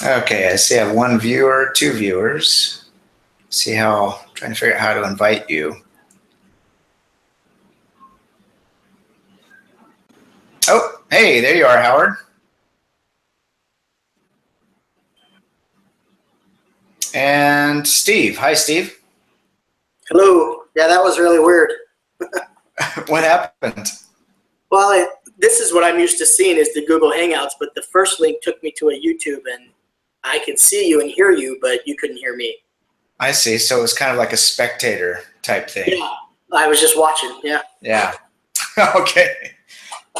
Okay, I see I have one viewer, two viewers. See how, trying to figure out how to invite you. Oh, hey, there you are, Howard. And Steve. Hi, Steve. Hello. Yeah, that was really weird. What happened? Well, this is what I'm used to seeing is the Google Hangouts, but the first link took me to a YouTube, and I could see you and hear you, but you couldn't hear me. I see. So it was kind of like a spectator type thing. Yeah, I was just watching. Yeah. Yeah. Okay.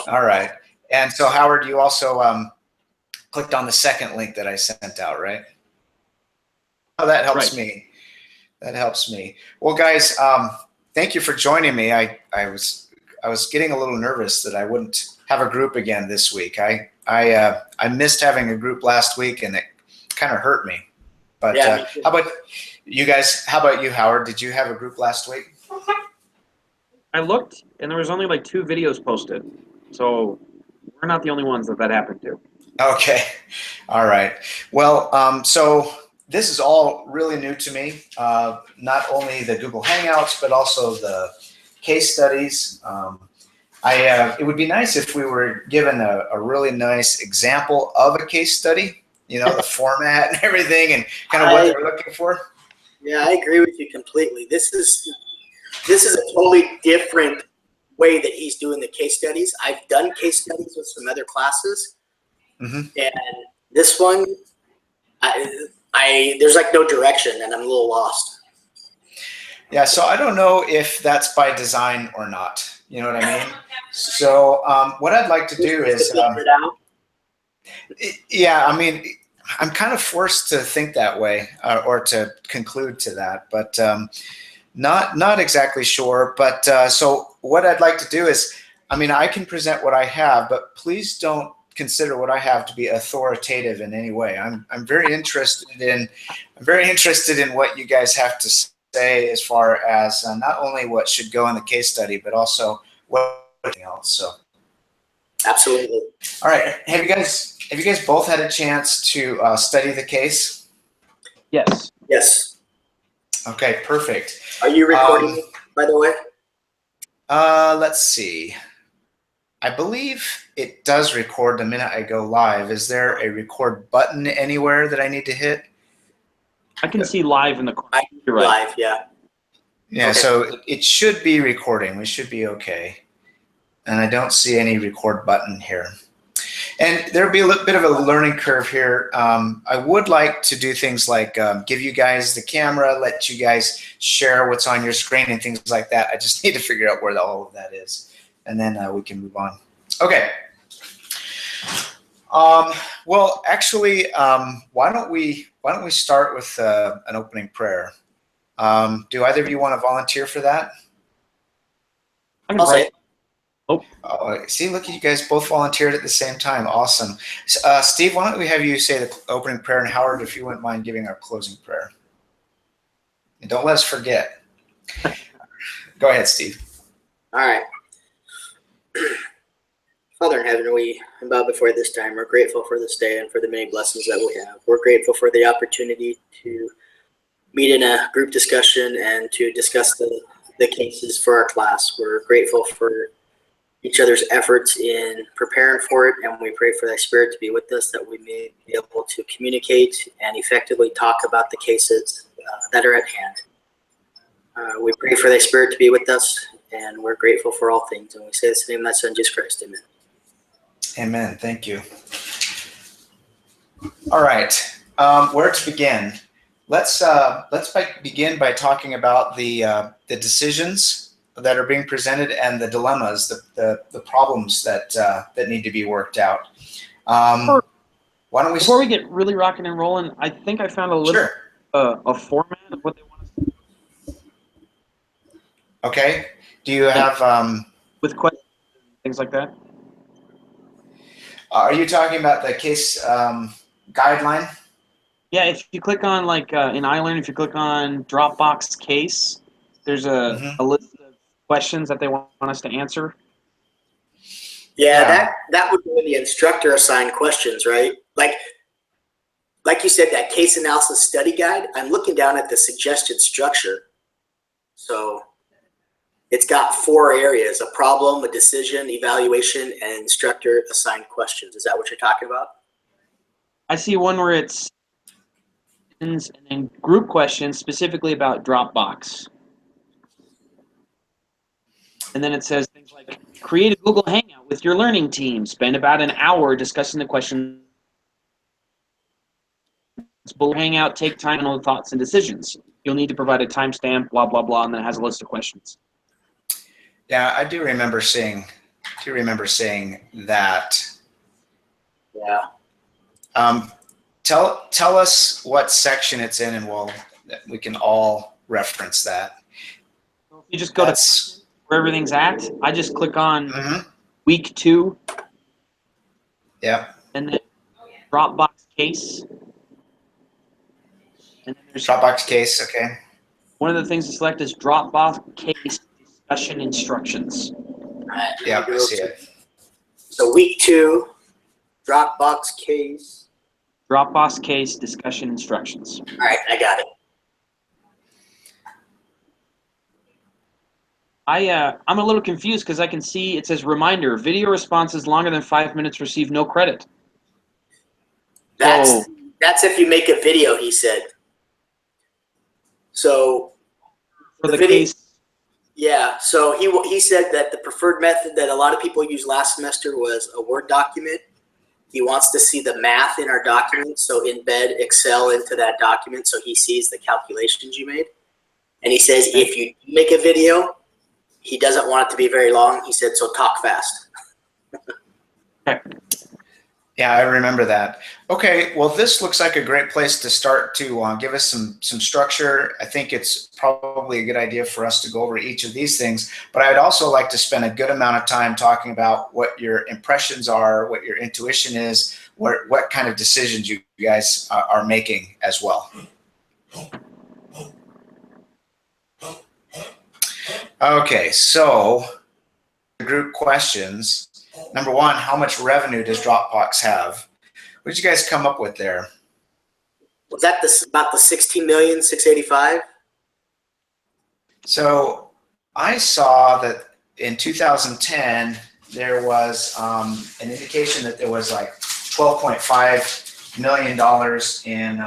All right. And so, Howard, you also clicked on the second link that I sent out, right? Oh, that helps me. That helps me. Well, guys, thank you for joining me. I was getting a little nervous that I wouldn't have a group again this week. I missed having a group last week, and it kind of hurt me. But yeah, how about you guys? How about you, Howard? Did you have a group last week? I looked, and there was only like 2 videos posted. So we're not the only ones that happened to. Okay. All right. Well, so this is all really new to me. Not only the Google Hangouts, but also the case studies. It would be nice if we were given a really nice example of a case study, you know, the format and everything and kind of what they were looking for. Yeah, I agree with you completely. This is a totally different way that he's doing the case studies. I've done case studies with some other classes, and this one, there's like no direction, and I'm a little lost. Yeah, so I don't know if that's by design or not. You know what I mean? So what I'd like to do is, yeah, I mean, I'm kind of forced to think that way or to conclude to that, but not exactly sure. But so what I'd like to do is, I mean, I can present what I have, but please don't consider what I have to be authoritative in any way. I'm very interested in what you guys have to say as far as not only what should go in the case study, but also what else. So absolutely. All right. Have you guys both had a chance to study the case? Yes. Yes. Okay, perfect. Are you recording, by the way? Let's see. I believe it does record the minute I go live. Is there a record button anywhere that I need to hit? I can see live in the corner. You're right. Live, yeah. Yeah, okay. So it should be recording. We should be okay. And I don't see any record button here. And there'll be a little bit of a learning curve here. I would like to do things like give you guys the camera, let you guys share what's on your screen and things like that. I just need to figure out where all of that is. And then we can move on. Okay. Well, actually, why don't we start with an opening prayer? Do either of you want to volunteer for that? I'll say it. Oh, see, look, you guys both volunteered at the same time. Awesome. Steve, why don't we have you say the opening prayer, and Howard, if you wouldn't mind giving our closing prayer. And don't let us forget. Go ahead, Steve. All right. Father in heaven, we bow before you this time. We're grateful for this day and for the many blessings that we have. We're grateful for the opportunity to meet in a group discussion and to discuss the cases for our class. We're grateful for each other's efforts in preparing for it, and we pray for thy Spirit to be with us, that we may be able to communicate and effectively talk about the cases that are at hand. We pray for thy Spirit to be with us, and we're grateful for all things. And we say this in the name of thy Son, Jesus Christ. Amen. Amen. Thank you. All right. Where to begin? Let's begin by talking about the decisions that are being presented and the dilemmas, the problems that need to be worked out. Why don't we? Before we get really rocking and rolling, I think I found a little Sure. a format of what they want us to do. Okay. Do you have With questions and things like that? Are you talking about the case guideline? Yeah, if you click on, like, in iLearn, if you click on Dropbox case, there's a list of questions that they want us to answer. Yeah, that would be the instructor assigned questions, right? Like you said, that case analysis study guide, I'm looking down at the suggested structure. So it's got 4 areas: a problem, a decision, evaluation, and instructor assigned questions. Is that what you're talking about? I see one where it's and then group questions specifically about Dropbox. And then it says things like, create a Google Hangout with your learning team. Spend about an hour discussing the questions. Hangout, take time on all the thoughts and decisions. You'll need to provide a timestamp, blah, blah, blah, and then it has a list of questions. Yeah, I do remember seeing that. Yeah. Tell us what section it's in, and we can all reference that. So if you just go to where everything's at, I just click on week 2. Yeah. And then Dropbox case. And then there's Dropbox case, okay. one of the things to select is Dropbox case discussion instructions. Yeah, I see it. So week 2, Dropbox case. Dropbox case discussion instructions. All right, I got it. I'm a little confused because I can see it says reminder, video responses longer than 5 minutes receive no credit. That's if you make a video, he said. So for the case. Yeah, so he said that the preferred method that a lot of people used last semester was a Word document. He wants to see the math in our document, so embed Excel into that document so he sees the calculations you made. And he says if you make a video, he doesn't want it to be very long. He said, so talk fast. Okay. Yeah, I remember that. Okay, well, this looks like a great place to start to give us some structure. I think it's probably a good idea for us to go over each of these things, but I'd also like to spend a good amount of time talking about what your impressions are, what your intuition is, what kind of decisions you guys are making as well. Okay, so the group questions. Number 1, how much revenue does Dropbox have? What did you guys come up with there? Was that about the 16,685,000? So I saw that in 2010 there was an indication that there was like $12.5 million in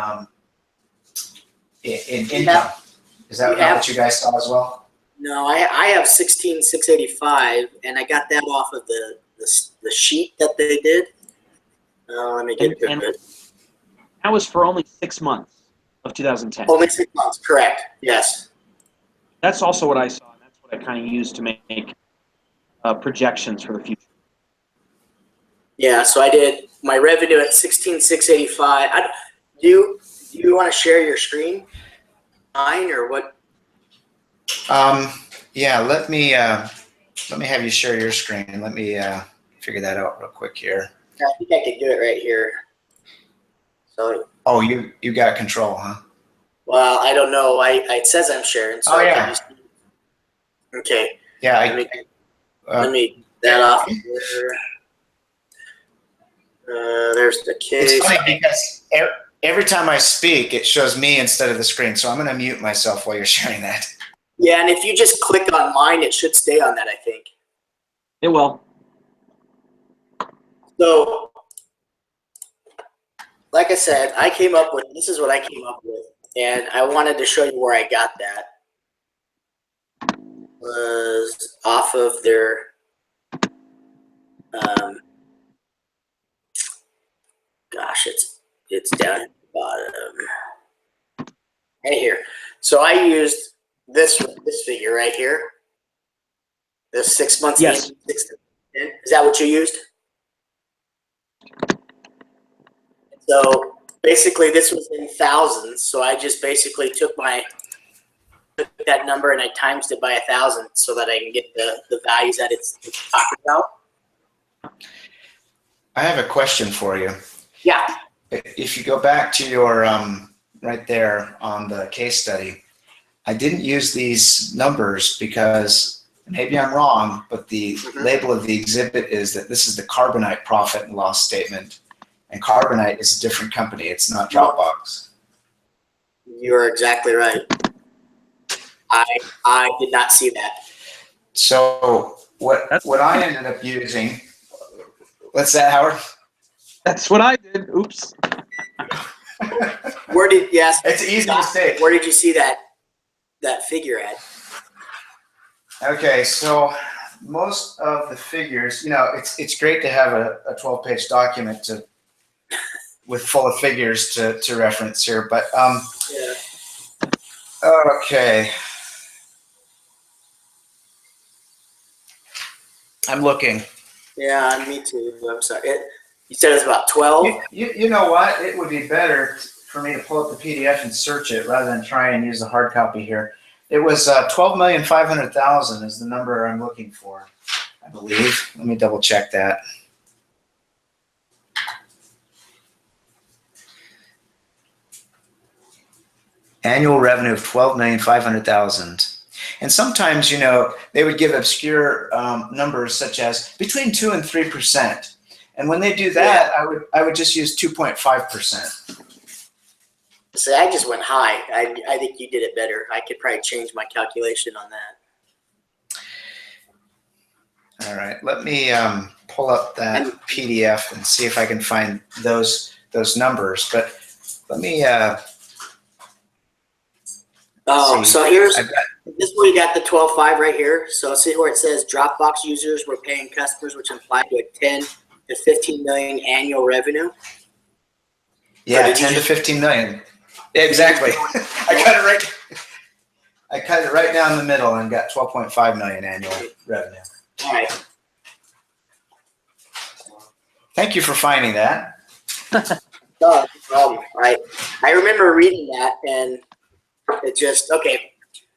income. Is that what you guys saw as well? No, I have 16,685, and I got that off of the sheet that they did. Let me get to it. That was for only 6 months of 2010. Only 6 months, correct? Yes. That's also what I saw, and that's what I kind of used to make projections for the future. Yeah, so I did my revenue at 16,685. Do you want to share your screen, mine, or what? Yeah, let me have you share your screen. Let me figure that out real quick here. I think I can do it right here. So. Oh, you got control, huh? Well, I don't know. It says I'm sharing. So yeah. Okay. Yeah. Let me that off here. There's the case. It's funny because every time I speak, it shows me instead of the screen. So I'm going to mute myself while you're sharing that. Yeah, and if you just click on mine, it should stay on that, I think. It will. So, like I said, this is what I came up with, and I wanted to show you where I got that. Was off of their gosh, it's down at the bottom right here. So I used this figure right here. The 6 months. Yes. 8, 6 to 10. Is that what you used? So basically, this was in thousands. So I just basically took that number and I times it by 1,000 so that I can get the values that it's talking about. I have a question for you. Yeah. If you go back to your right there on the case study, I didn't use these numbers because maybe I'm wrong, but the label of the exhibit is that this is the Carbonite profit and loss statement, and Carbonite is a different company. It's not Dropbox. You're exactly right. I did not see that. So what I ended up using, what's that, Howard? That's what I did. Oops. Yes. It's an easy mistake. Where did you see that figure at? Okay, so most of the figures, it's great to have a 12-page document with full of figures to reference here, but Yeah. okay. I'm looking. Yeah, me too. I'm sorry. You said it's about 12? You know what? It would be better for me to pull up the PDF and search it rather than try and use the hard copy here. It was 12,500,000 is the number I'm looking for, I believe. Let me double check that. Annual revenue of 12,500,000. And sometimes, they would give obscure numbers such as between 2 and 3%. And when they do that, yeah. I would just use 2.5%. See, I just went high. I think you did it better. I could probably change my calculation on that. All right, let me pull up that PDF and see if I can find those numbers. But let me. So here's this is where you got the 12.5 right here. So see where it says Dropbox users were paying customers, which implied to a 10 to 15 million annual revenue. Yeah, 10 to 15 million. Exactly. I cut it right down the middle and got 12.5 million annual revenue. All right. Thank you for finding that. No problem. I remember reading that and it just okay.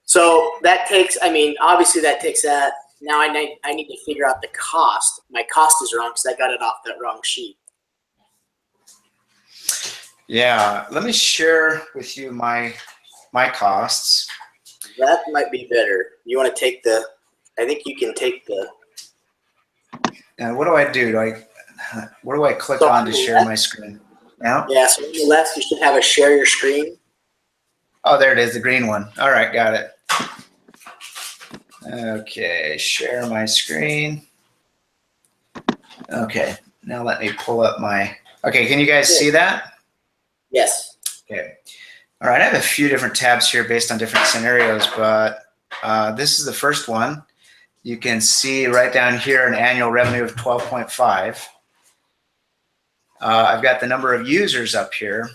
So that takes. Obviously that takes that. Now I need to figure out the cost. My cost is wrong because I got it off that wrong sheet. Yeah, let me share with you my costs. That might be better. You want to take the? I think you can take the. And what do I do? Where do I click on to share my screen? Now? Yeah, so on the left you should have a share your screen. Oh, there it is, the green one. All right, got it. Okay, share my screen. Okay, now let me pull up my. Okay, can you guys see that? Yes. Okay. All right, I have a few different tabs here based on different scenarios, but this is the first one. You can see right down here an annual revenue of 12.5. I've got the number of users up here.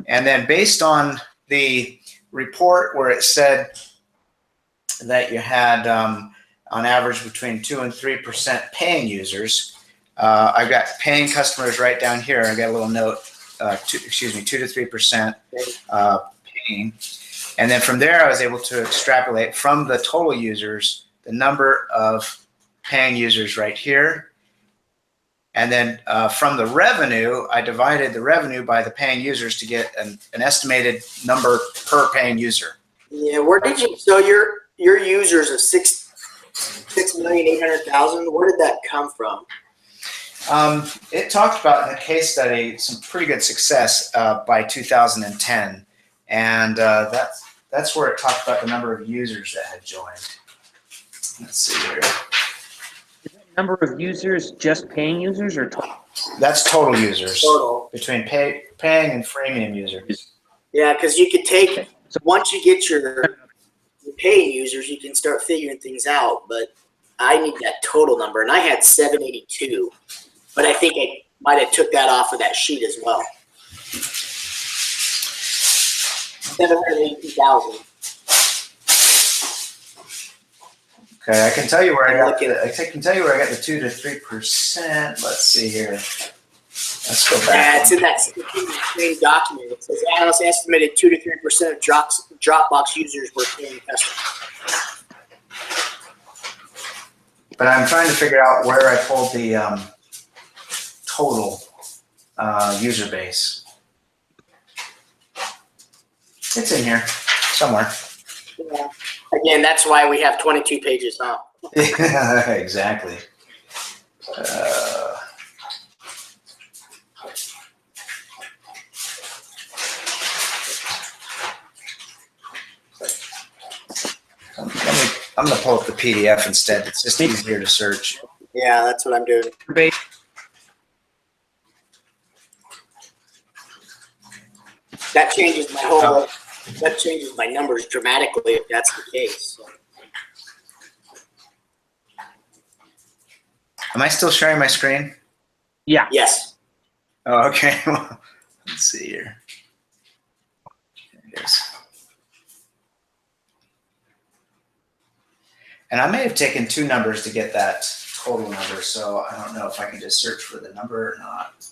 And then based on the report where it said that you had on average between 2 and 3% paying users, I've got paying customers right down here. I got a little note, 2 to 3% paying. And then from there, I was able to extrapolate from the total users, the number of paying users right here. And then from the revenue, I divided the revenue by the paying users to get an estimated number per paying user. Yeah, where did you? So your users of 6,800,000. Where did that come from? It talked about in the case study some pretty good success by 2010, and that's where it talked about the number of users that had joined. Let's see here. number of users just paying users or total? That's total users. Total. Between paying and freemium users. Yeah, because you could take, Okay. So once you get your paying users, you can start figuring things out. But I need that total number, and I had 782, but I think I might have took that off of that sheet as well. 782,000. Okay, I can tell you where I got the. I can tell you where I got the 2 to 3%. Let's see here. Let's go back. Yeah, it's in that same document. It says analysts estimated 2 to 3% of Dropbox users were paying customers. But I'm trying to figure out where I pulled the total user base. It's in here somewhere. Yeah. Again, that's why we have 22 pages now. Exactly. I'm going to pull up the PDF instead. It's just easier to search. Yeah, that's what I'm doing. That changes my whole. That changes my numbers dramatically if that's the case. So. Am I still sharing my screen? Yeah. Yes. Oh, okay. Let's see here. There it is. And I may have taken two numbers to get that total number, so I don't know if I can just search for the number or not.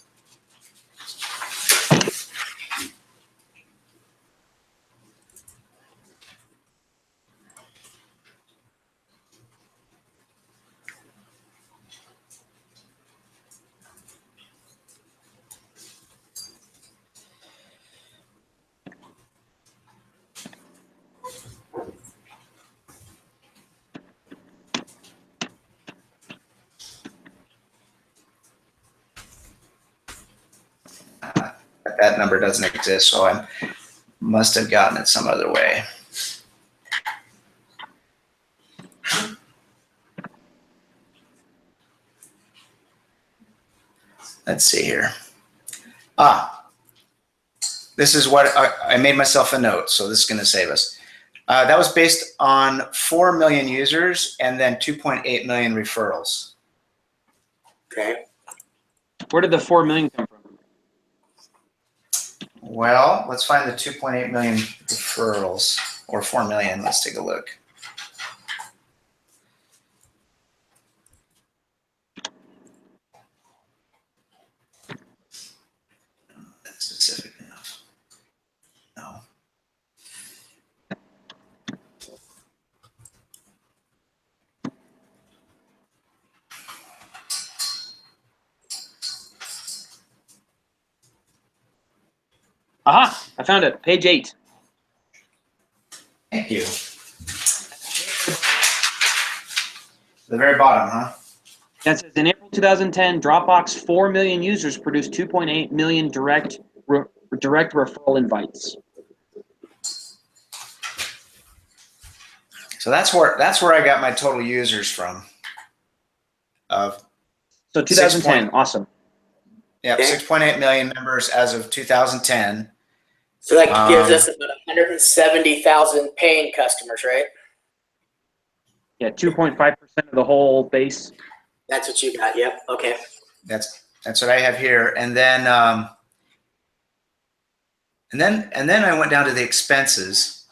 That number doesn't exist, so I must have gotten it some other way. Let's see here. This is what I made myself a note, so this is going to save us. That was based on 4 million users and then 2.8 million referrals. Okay. Where did the 4 million come from? Well, let's find the 2.8 million referrals, or 4 million. Let's take a look. That's specific enough. No. Aha! I found it. Page 8. Thank you. The very bottom, huh? That says in April 2010, Dropbox 4 million users produced 2.8 million direct referral invites. So that's where I got my total users from. Of So 2010, awesome. Yep, 6.8 million members as of 2010. So that gives us about 170,000 paying customers, right? Yeah, 2.5% of the whole base. That's what you got. Yep. Okay. That's what I have here, and then I went down to the expenses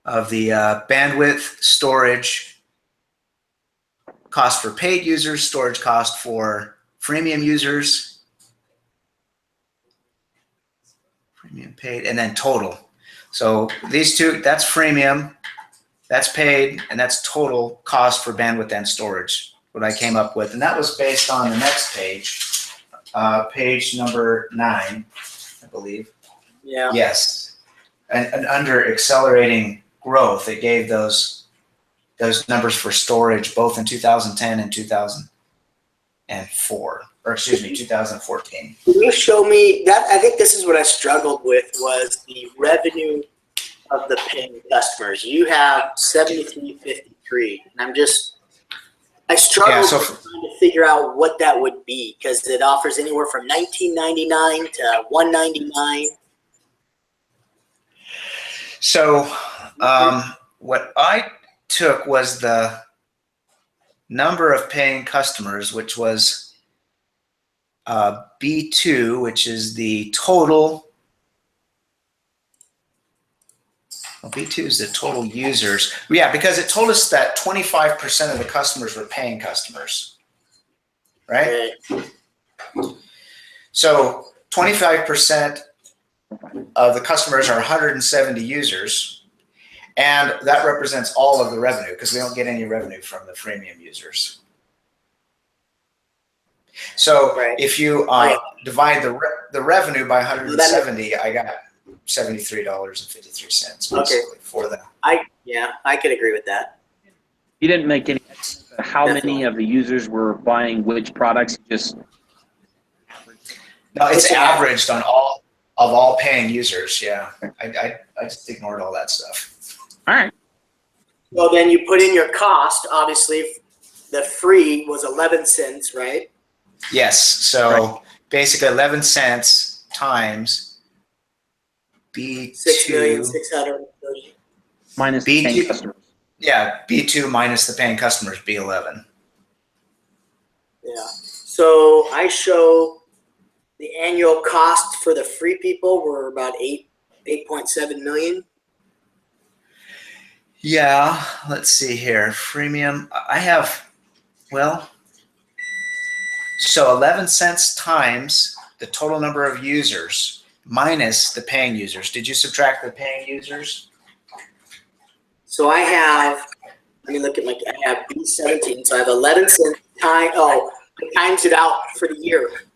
of the bandwidth, storage, cost for paid users, storage cost for freemium users, premium paid, and then total. So these two, that's freemium, that's paid, and that's total cost for bandwidth and storage, what I came up with. And that was based on the next page, page number 9, I believe. Yeah. Yes. And under accelerating growth, it gave those numbers for storage both in 2010 and 2004. Or excuse me, 2014. Can you show me that? I think this is what I struggled with was the revenue of the paying customers. You have 73.53, and I struggle Yeah, so trying to figure out what that would be because it offers anywhere from $19.99 to $199. So what I took was the number of paying customers, which was B2, which is the total. Well, B2 is the total users. Yeah, because it told us that 25% of the customers were paying customers, right? So 25% of the customers are 170 users, and that represents all of the revenue because we don't get any revenue from the freemium users. So if you divide the revenue by 170, I got $73.53 basically for that. I could agree with that. You didn't make any estimate of how many of the users were buying which products, just no, it's averaged on all paying users. Yeah, I just ignored all that stuff. All right. Well, then you put in your cost. Obviously, the free was 11 cents, right? Yes. So basically, 11 cents times B2. 6,630,000 minus the paying customers. Yeah, B2 minus the paying customers, B11. Yeah. So I show the annual cost for the free people were about 8.7 million. Yeah, let's see here. Freemium, I have, well, so 11 cents times the total number of users minus the paying users. Did you subtract the paying users? So I have, let me look at I have B17. So I have 11 cents times, I times it out for the year.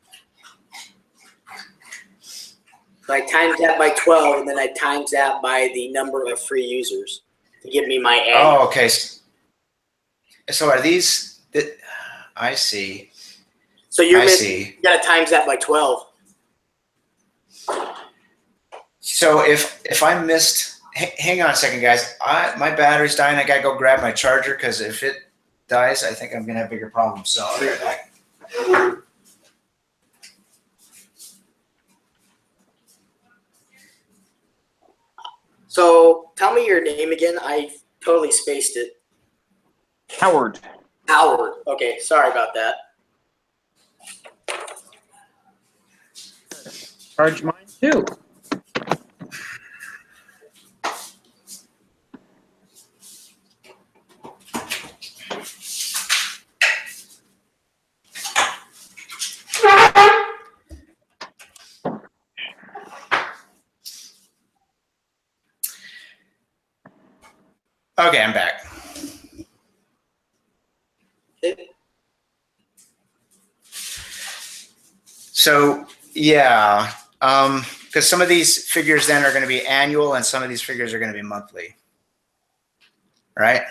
So I times that by 12, and then I times that by the number of free users to give me my annual. Oh, okay. So are these, I see. So you got to times that by 12. So if I missed, hang on a second, guys. My battery's dying. I got to go grab my charger because if it dies, I think I'm going to have bigger problems. So I'll be right back. So tell me your name again. I totally spaced it. Howard. Howard. Okay, sorry about that. Charge mine too. Okay, I'm back. So yeah, because some of these figures then are going to be annual, and some of these figures are going to be monthly, right?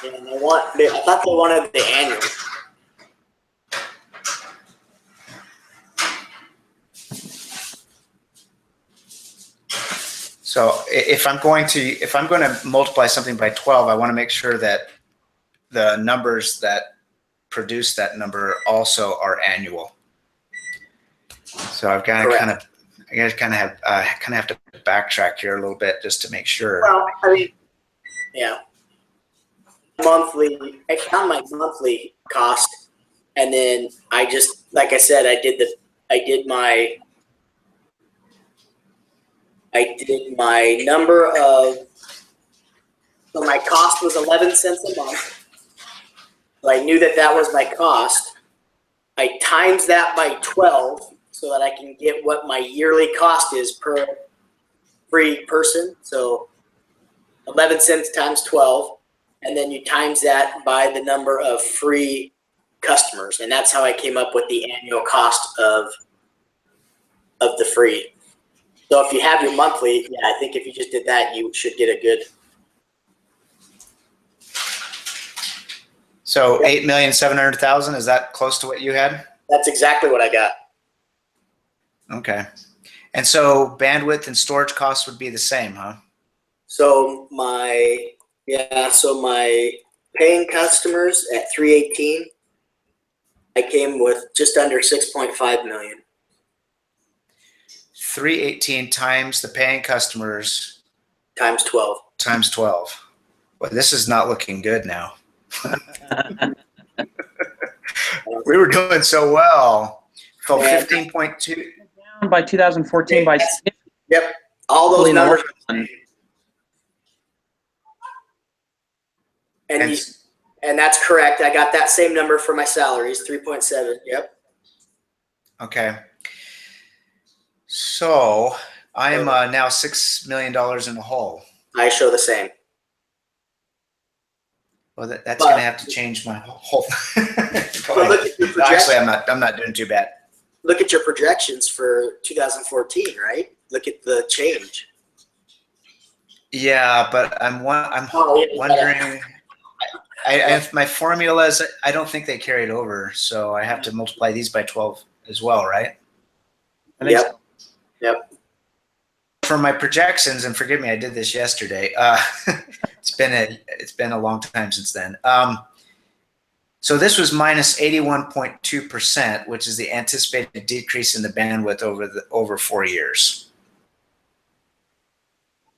Yeah, I thought they wanted the annual. So if I'm going to multiply something by 12, I want to make sure that the numbers that produce that number also are annual. So I've got to kind of have to backtrack here a little bit just to make sure. Well, I mean, yeah. Monthly, I found my monthly cost, and then I just, like I said, I did my number of, so my cost was 11 cents a month. So I knew that was my cost. I times that by 12 so that I can get what my yearly cost is per free person. So 11 cents times 12, and then you times that by the number of free customers. And that's how I came up with the annual cost of the free. So if you have your monthly, yeah, I think if you just did that, you should get a good. So 8,700,000, is that close to what you had? That's exactly what I got. Okay. And so bandwidth and storage costs would be the same, huh? So my paying customers at 318, I came with just under 6.5 million. 318 times the paying customers Times 12. times 12. Well, this is not looking good now. We were doing so well. Fell 15.2. Down by 2014 by Yep. All those numbers. And that's correct. I got that same number for my salaries, 3.7. Yep. Okay. So I am now $6 million in the hole. I show the same. Well, that's going to have to change my whole. Look at your Actually, I'm not doing too bad. Look at your projections for 2014, right? Look at the change. Yeah, but I'm wondering. If my formulas, I don't think they carried over, so I have to multiply these by 12 as well, right? Yep. Yep. For my projections, and forgive me, I did this yesterday. It's been a long time since then. So this was minus 81.2%, which is the anticipated decrease in the bandwidth over 4 years.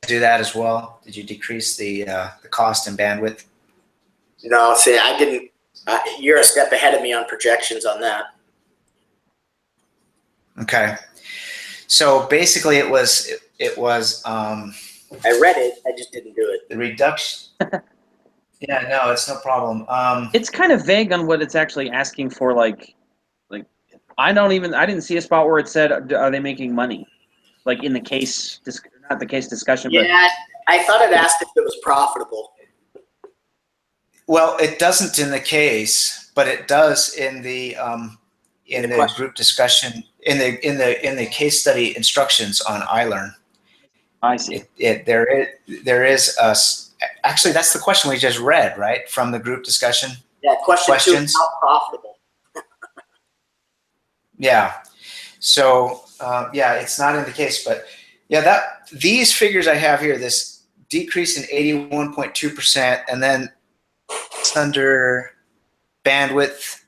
Do that as well? Did you decrease the cost and bandwidth? No, see, I didn't. You're a step ahead of me on projections on that. Okay. So basically, it was. I read it. I just didn't do it. The reduction. Yeah, no, it's no problem. It's kind of vague on what it's actually asking for. Like I didn't see a spot where it said, "Are they making money?" Like in the case, not the case discussion. Yeah, I thought it asked if it was profitable. Well, it doesn't in the case, but it does in the group discussion in the case study instructions on iLearn. I see. There is actually that's the question we just read, right, from the group discussion. Yeah, questions. How profitable? Yeah. So yeah, it's not in the case, but yeah, these figures I have here, this decrease in 81.2%, and then it's under bandwidth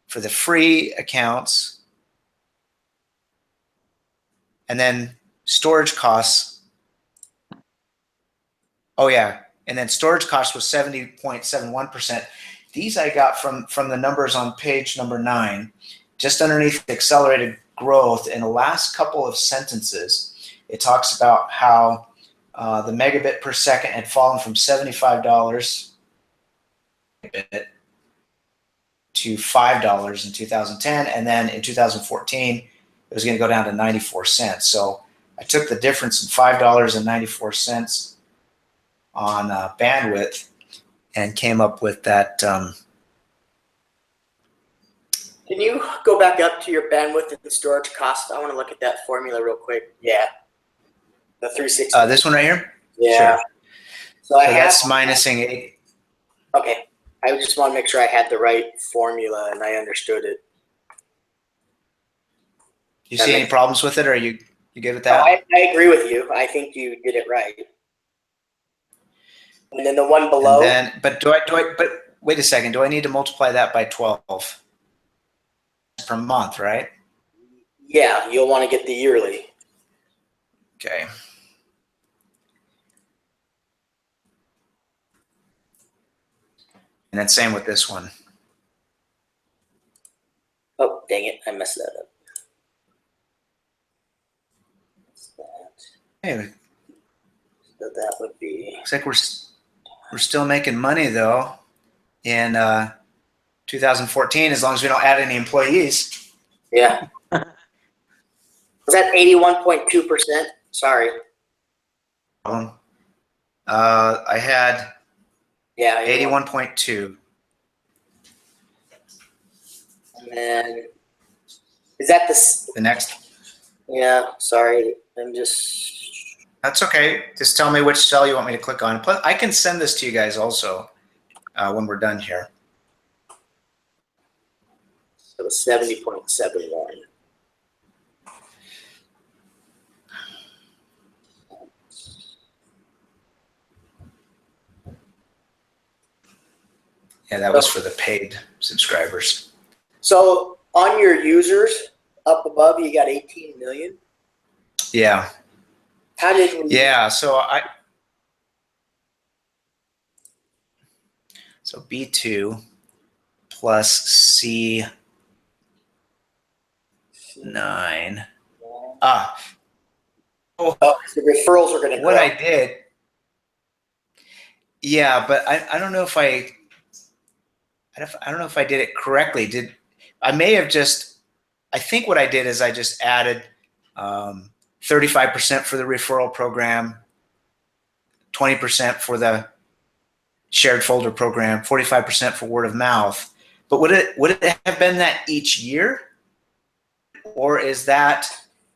for the free accounts, and then storage costs. Oh yeah, and then storage cost was 70.71%. These I got from the numbers on page number 9, just underneath accelerated growth. In the last couple of sentences, it talks about how the megabit per second had fallen from $75 to $5 in 2010, and then in 2014 it was going to go down to 94 cents. So I took the difference in $5.94 on bandwidth and came up with that. Can you go back up to your bandwidth and storage cost? I want to look at that formula real quick. Yeah, the 360. This one right here. Yeah. Sure. So that's minusing 8. Okay. I just want to make sure I had the right formula and I understood it. You see any problems with it, or you good with that? No, I agree with you. I think you did it right. And then the one below. But wait a second. Do I need to multiply that by 12 per month, right? Yeah, you'll want to get the yearly. Okay. And then same with this one. Oh, dang it. I messed that up. What's that? Hey, So that would be. looks like we're still making money though in 2014, as long as we don't add any employees. Yeah. Was that 81.2%? Sorry. I had 81.2. 81.2. And then is that The next. Yeah, sorry. I'm just. That's okay. Just tell me which cell you want me to click on. Plus, I can send this to you guys also when we're done here. So 70.71. Yeah, that was for the paid subscribers. So on your users up above, you got 18 million. Yeah. How did we? Yeah. So B2 plus C9. Oh, The referrals are going to what grow. I did. Yeah, but I don't know if I don't know if I did it correctly. I may have just, I think what I did is I just added 35% for the referral program, 20% for the shared folder program, 45% for word of mouth. But would it have been that each year? Or is that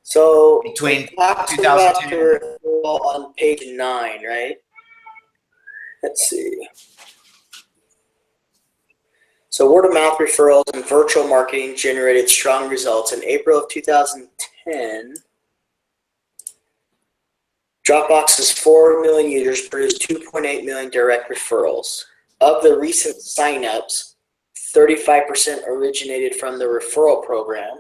So between we talked about 2010? the referral on page 9, right? Let's see. So word of mouth referrals and virtual marketing generated strong results. In April of 2010, Dropbox's 4 million users produced 2.8 million direct referrals. Of the recent signups, 35% originated from the referral program.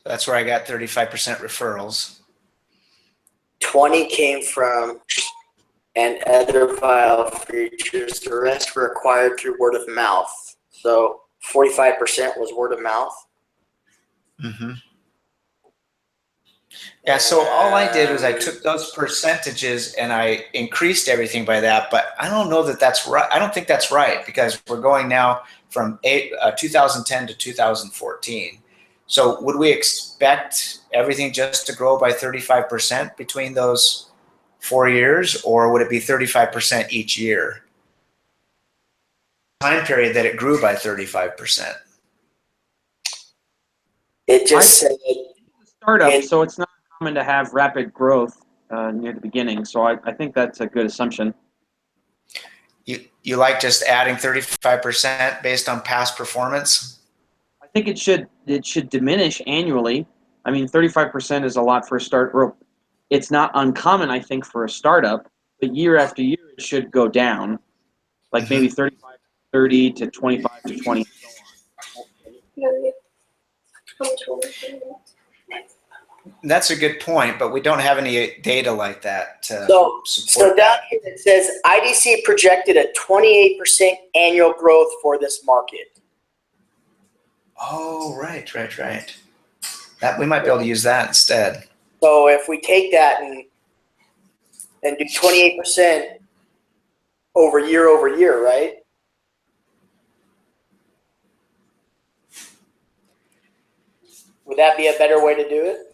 That's where I got 35% referrals. 20 came from and other file features. The rest were acquired through word of mouth. So 45% was word of mouth. Mm-hmm. Yeah, so all I did was I took those percentages and I increased everything by that, but I don't know that that's right. I don't think that's right because we're going now from 2010 to 2014. So would we expect everything just to grow by 35% between those 4 years, or would it be 35% each year? Time period that it grew by 35%. It just said Startup, so it's not common to have rapid growth near the beginning. So I think that's a good assumption. You like just adding 35% based on past performance? I think it should diminish annually. I mean, 35% is a lot for a start. It's not uncommon, I think, for a startup, but year after year it should go down, like maybe 35 to 30 to 25 to 20. That's a good point, but we don't have any data like that to so support down that. here it says IDC projected a 28% annual growth for this market. Oh, right. That we might be able to use that instead. So if we take that and do 28% over year, right? Would that be a better way to do it?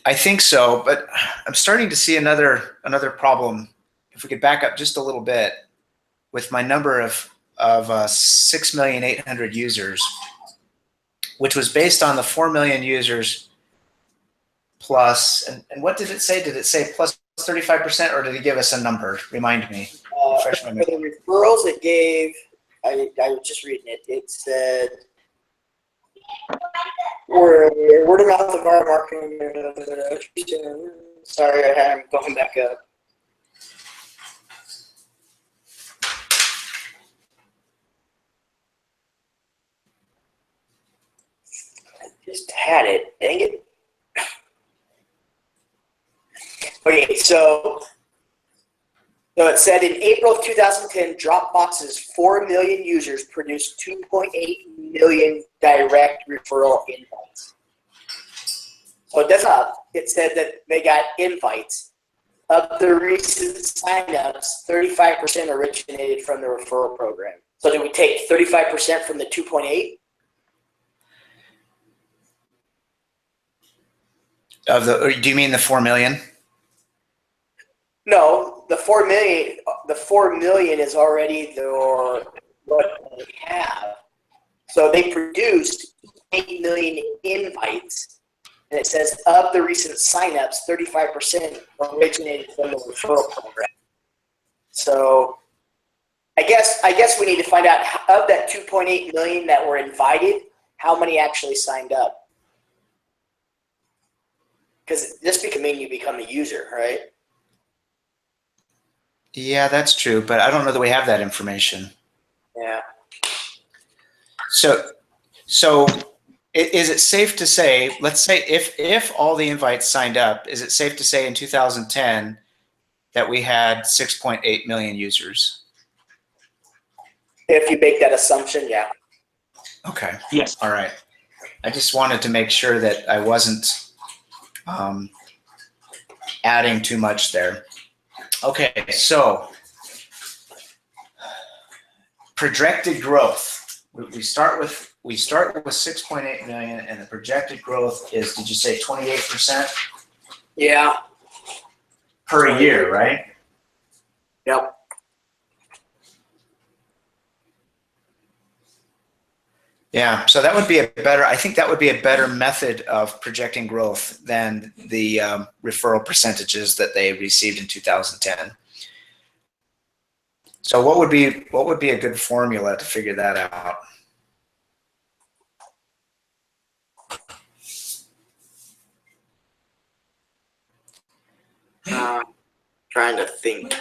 I think so, but I'm starting to see another problem. If we could back up just a little bit, with my number of 6,800,000 users, which was based on the 4 million users plus, and what did it say? Did it say plus 35%, or did it give us a number? Remind me. For the referrals, it gave, I was just reading it, it said, word of mouth of our marketing. Sorry, I'm going back up. I just had it. Dang it. Okay, so it said in April of 2010, Dropbox's 4 million users produced 2.8 million direct referral invites. So it does not. It said that they got invites. Of the recent signups, 35% originated from the referral program. So did we take 35% from the 2.8? Do you mean the 4 million? No, the 4 million. The 4 million is already what they have. So they produced 8 million invites, and it says of the recent signups, 35% originated from the referral program. So I guess we need to find out of that 2.8 million that were invited, how many actually signed up. Because this can mean you become a user, right? Yeah, that's true, but I don't know that we have that information. Yeah. So is it safe to say, let's say if all the invites signed up, is it safe to say in 2010 that we had 6.8 million users? If you make that assumption, yeah. Okay. Yes. All right. I just wanted to make sure that I wasn't adding too much there. Okay, so projected growth. We start with 6.8 million, and the projected growth is, did you say 28%? Yeah. Per year, right? Yep. Yeah, so that would be I think that would be a better method of projecting growth than the referral percentages that they received in 2010. So what would be a good formula to figure that out? Trying to think.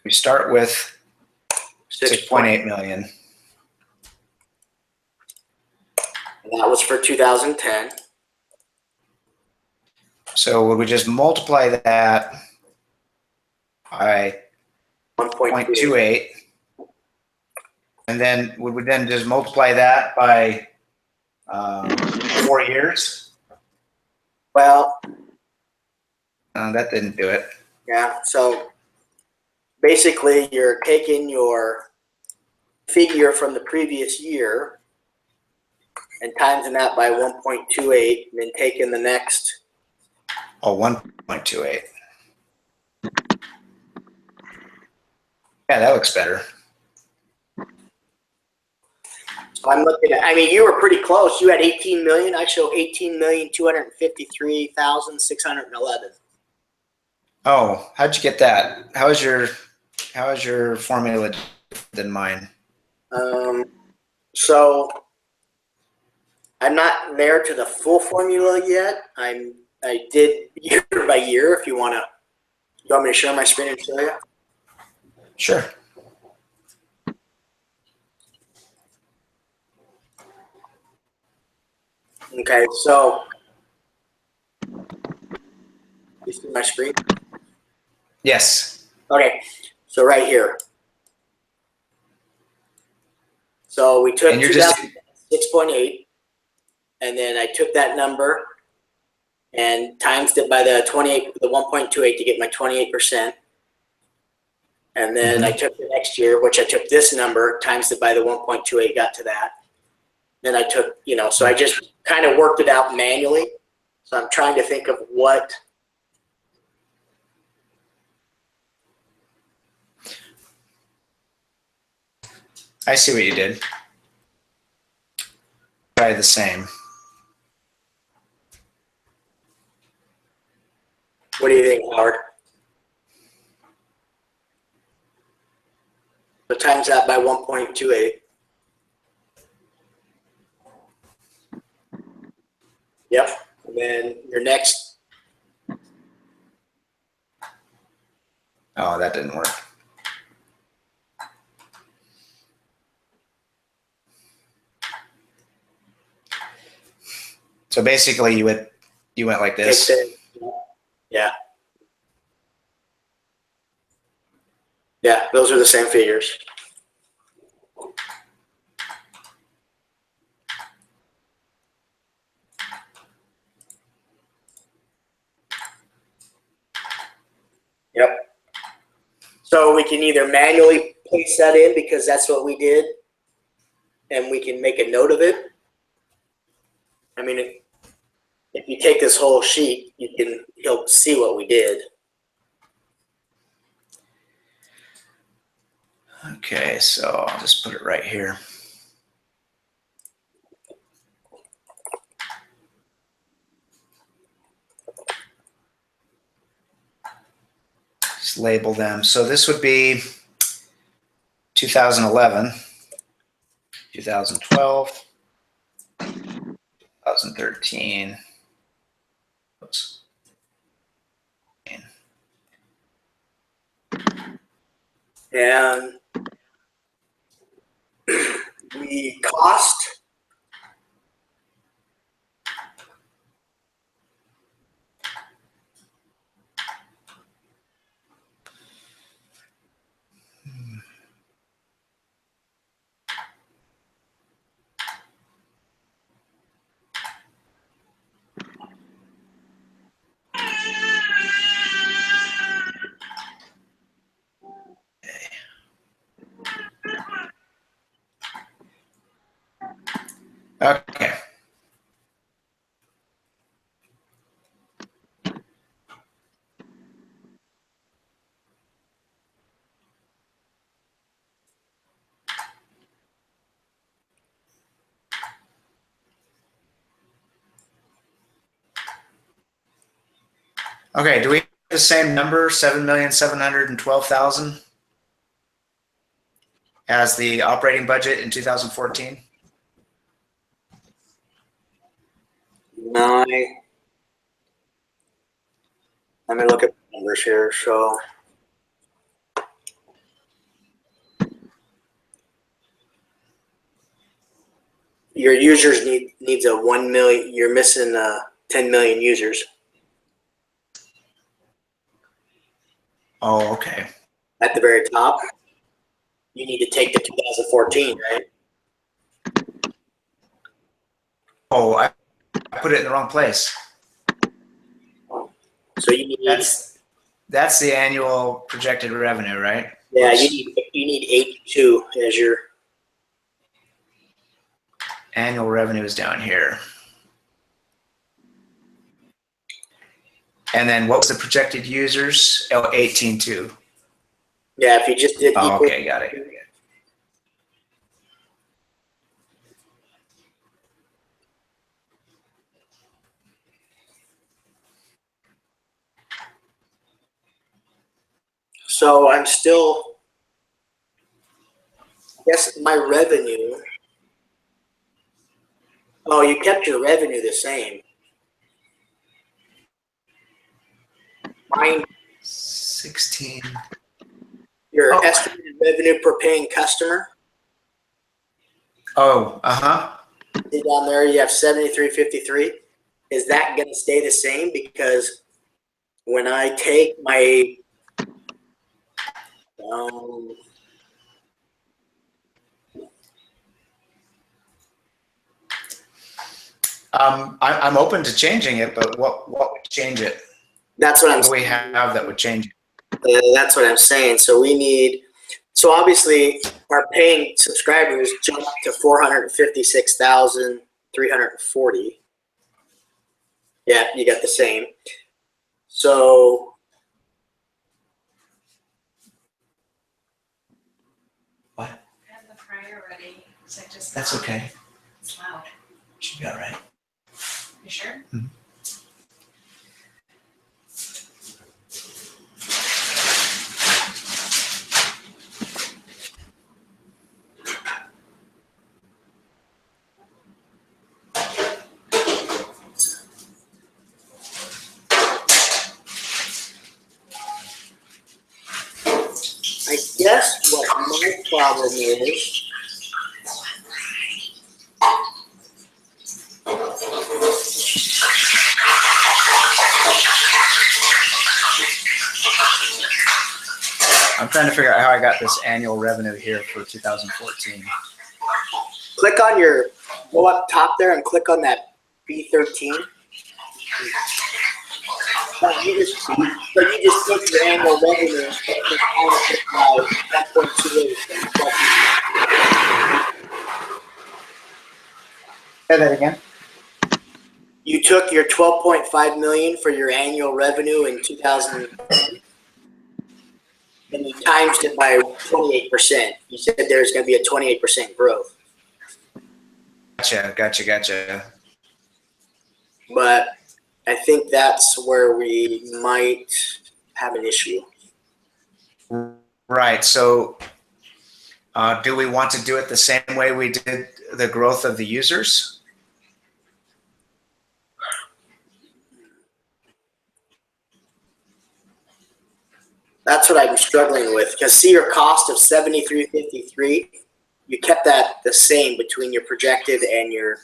We start with 6.8 million. And that was for 2010. So would we just multiply that by 0.28, and then would we then just multiply that by 4 years? Well, that didn't do it. yeah. So basically, you're taking your figure from the previous year and timesing that by 1.28, and then taking the next. Oh, 1.28. Yeah, that looks better. So I'm looking at, I mean, you were pretty close. You had 18 million. I show 18,253,611. Oh, how'd you get that? How is your formula different than mine? So I'm not there to the full formula yet. I did year by year. If you want me to share my screen and show you? Sure. Okay, so you see my screen? Yes. Okay, so right here. So we took 6.8, and then I took that number and times it by the 1.28 to get my 28%. And then I took the next year, which I took this number, times it by the 1.28, got to that. Then I took, so I just kind of worked it out manually. So I'm trying to think of what. I see what you did. Try the same. What do you think, Howard? So times that by 1.28. Yep. And then your next. Oh, that didn't work. So basically, you went like this. Yeah. Yeah, those are the same figures. Yep. So we can either manually place that in because that's what we did, and we can make a note of it. I mean, if you take this whole sheet, he'll see what we did. Okay, so I'll just put it right here. Just label them. So this would be 2011, 2012, 2013. Oops. And the cost, Okay. Okay, do we have the same number, 7,712,000 as the operating budget in 2014? let me look at the numbers here. So your users needs a 1 million. You're missing 10 million users Oh, okay. at the very top. You need to take the 2014, right? Oh, I put it in the wrong place. So you need That's the annual projected revenue, right? yeah, Oops. you need 82 as your Annual revenue is down here. And then what was the projected users? Oh, 18.2. yeah. If you just did Oh, equal, okay, got it. so I'm still. Yes, my revenue. Oh, you kept your revenue the same. Mine, 16. your Oh. estimated revenue per paying customer. Oh, uh-huh. See down there, you have 73.53. Is that going to stay the same? Because when I take my I'm open to changing it, but what would change it? that's what I'm What do we saying. have that would change it? That's what I'm saying. So we need. So obviously, our paying subscribers jumped to 456,340. Yeah, you got the same. So What? I have the fryer ready. So just That's okay. It's loud. Should be all right. You sure? Mhm. I guess what my problem is. I'm trying to figure out how I got this annual revenue here for 2014. Click on go up top there and click on that B13. You just take your annual revenue and multiply it by 1.28. Say that again. You took your 12.5 million for your annual revenue in 2010 and you times it by 28%. You said there's going to be a 28% growth. Gotcha. But I think that's where we might have an issue. Right. So do we want to do it the same way we did the growth of the users? That's what I'm struggling with. Because see your cost of 73.53, you kept that the same between your projected and your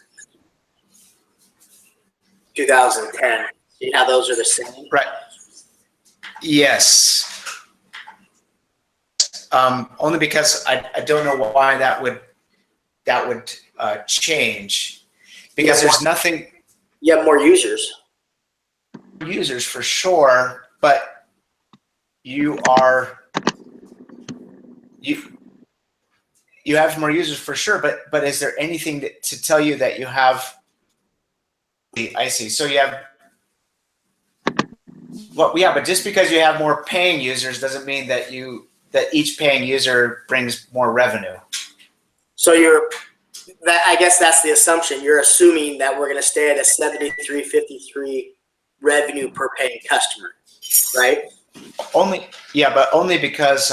2010. See how those are the same? Right. Yes. Only because I don't know why that would change, because there's nothing. You have more users. Users for sure, but you have more users for sure, but is there anything to tell you that you have? I see. So you have, well, yeah, but just because you have more paying users doesn't mean that each paying user brings more revenue. So I guess that's the assumption. You're assuming that we're going to stay at a 73.53 revenue per paying customer, right? Only because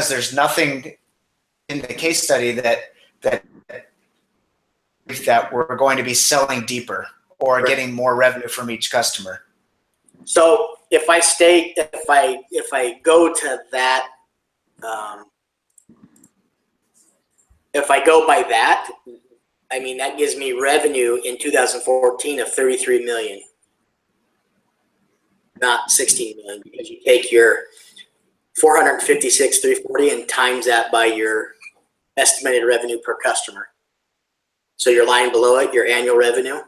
there's nothing in the case study that we're going to be selling deeper or Right. getting more revenue from each customer. So if I go to that, if I go by that, I mean, that gives me revenue in 2014 of 33 million, not 16 million, because you take your 456,340 and times that by your estimated revenue per customer. So your line below it, your annual revenue.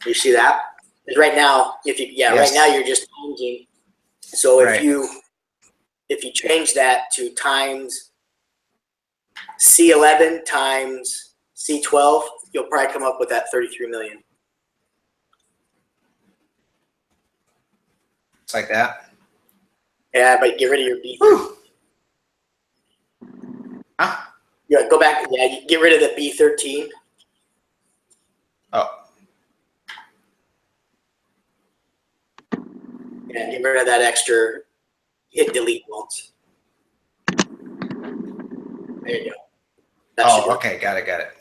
You see that? Because right now, Yes. right now you're just changing. So if Right. you change that to times C11 times C12, you'll probably come up with that 33 million. It's like that. Yeah, but get rid of your B. Huh? Yeah, go back. Yeah, you get rid of the B13. Oh, Yeah, get rid of that extra. Hit delete once. There you go. That should do it. okay, got it.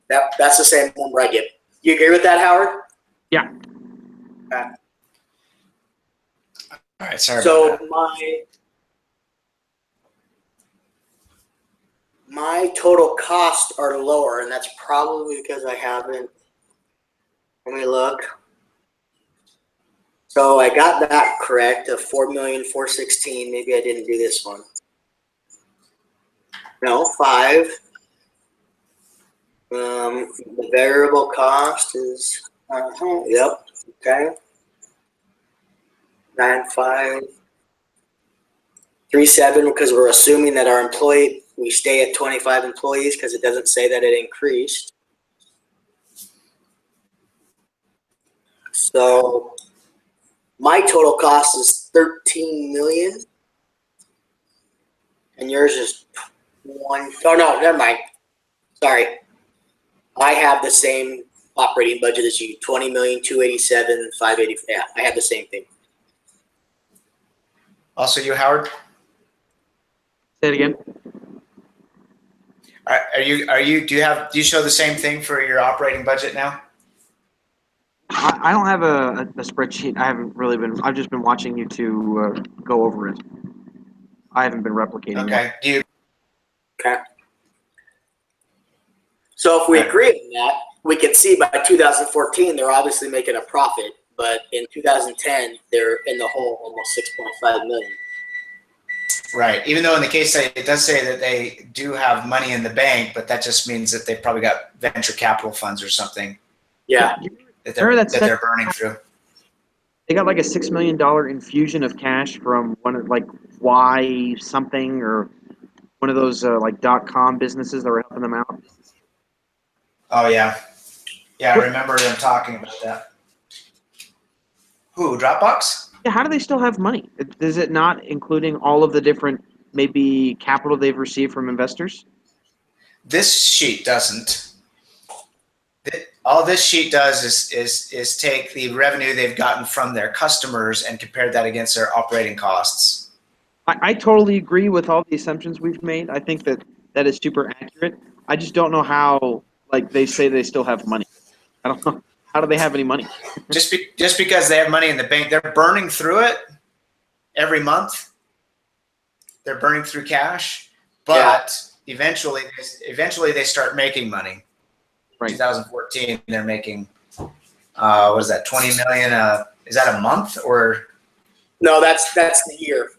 That's the same number I get. You agree with that, Howard? Yeah. Okay. All right, sorry So about my total costs are lower, and that's probably because I haven't. Let me look. So I got that correct of 4,416,000. Maybe I didn't do this one. No, 5. The variable cost is yep, okay. 9,537, because we're assuming that we stay at 25 employees because it doesn't say that it increased. So my total cost is 13 million, and yours is 1. Oh no, never mind. Sorry, I have the same operating budget as you. 20,287,580. Yeah, I have the same thing. Also, you, Howard, Say it again. do you show the same thing for your operating budget now? I don't have a spreadsheet. I haven't really been. I've just been watching you two go over it. I haven't been replicating Okay. Do you? Okay. So if we agree on that, we can see by 2014 they're obviously making a profit, but in 2010 they're in the hole almost 6.5 million. Right. Even though in the case study it does say that they do have money in the bank, but that just means that they've probably got venture capital funds or something Yeah. that Remember they're burning through. They got like a $6 million infusion of cash from one of like Y something or one of those like .com businesses that were helping them out. Oh yeah, yeah. I remember them talking about that. Who? Dropbox? Yeah, how do they still have money? Is it not including all of the different maybe capital they've received from investors? This sheet doesn't. All this sheet does is take the revenue they've gotten from their customers and compare that against their operating costs. I totally agree with all the assumptions we've made. I think that is super accurate. I just don't know how, like, they say they still have money. I don't know How do they have any money? Just because they have money in the bank, they're burning through it every month. They're burning through cash, but eventually they start making money. Right. 2014, they're making what is that, 20 million? Is that a month or? No, that's the year.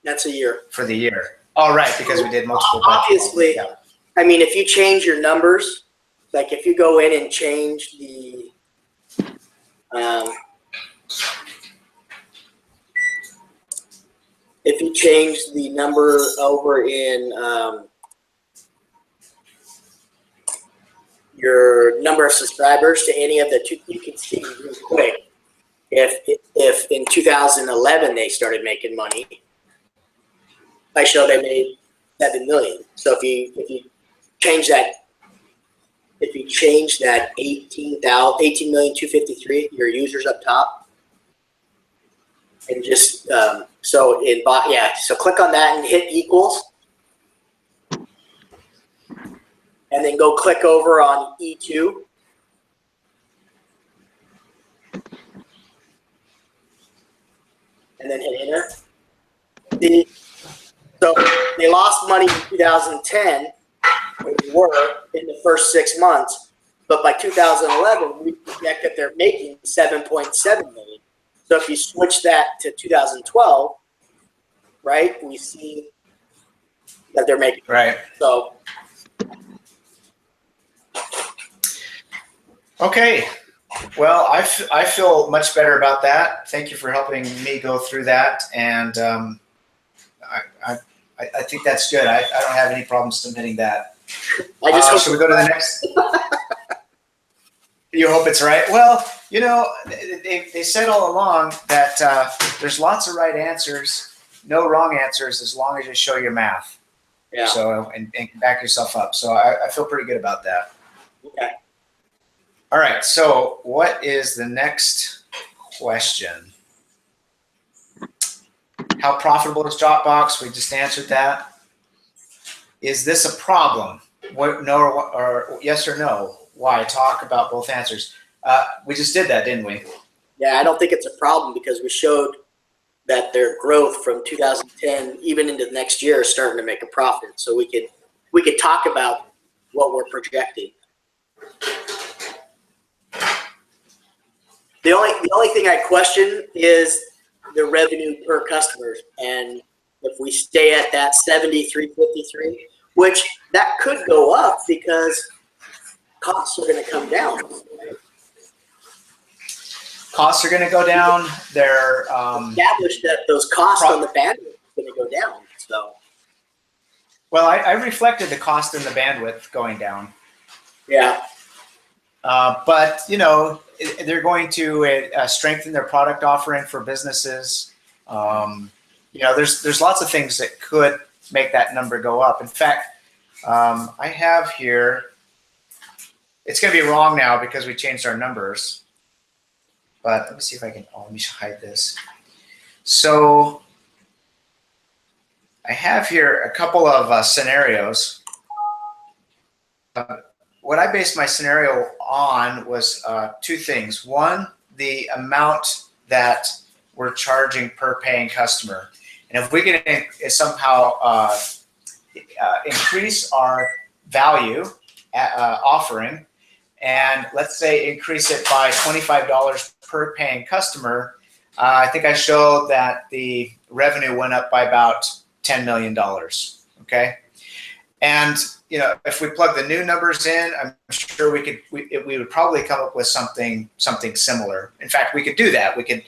That's a year. For the year. Oh, right, because we did multiple. Obviously, yeah. I mean, if you change your numbers, like if you go in and change the, if you change the number over in your number of subscribers to any of the two, you can see real quick if in 2011 they started making money. I show they made 7 million. So if you change that, 18,253, your users up top, and just so click on that and hit equals, and then go click over on E2. And then hit enter. So they lost money in 2010, where they were in the first 6 months, but by 2011, we project that they're making 7.7 million. So if you switch that to 2012, right, we see that they're making. Right. So. Okay. Well, I feel much better about that. Thank you for helping me go through that, and I think that's good. I don't have any problem submitting that. I just hope should we go to the next? You hope it's right. Well, you know, they said all along that there's lots of right answers, no wrong answers, as long as you show your math. Yeah. So and back yourself up. So I feel pretty good about that. Okay. All right. So what is the next question? How profitable is Dropbox? We just answered that. Is this a problem? What, no, or yes or no? Why? Talk about both answers. We just did that, didn't we? Yeah, I don't think it's a problem because we showed that their growth from 2010 even into the next year is starting to make a profit. So we could talk about what we're projecting. The only thing I question is the revenue per customer, and if we stay at that 73.53, which that could go up because costs are going to come down. Costs are going to go down. They're established that those costs on the bandwidth are going to go down. So, well, I reflected the cost and the bandwidth going down. Yeah. But you know, they're going to strengthen their product offering for businesses. You know, there's lots of things that could make that number go up. In fact, I have here. It's going to be wrong now because we changed our numbers. But let me see if I can. Oh, let me hide this. So I have here a couple of scenarios. What I based my scenario on was two things. One, the amount that we're charging per paying customer. And if we can somehow increase our value offering, and let's say increase it by $25 per paying customer, I think I showed that the revenue went up by about $10 million, okay? And you know, if we plug the new numbers in, I'm sure we would probably come up with something similar. In fact, we could do that. We could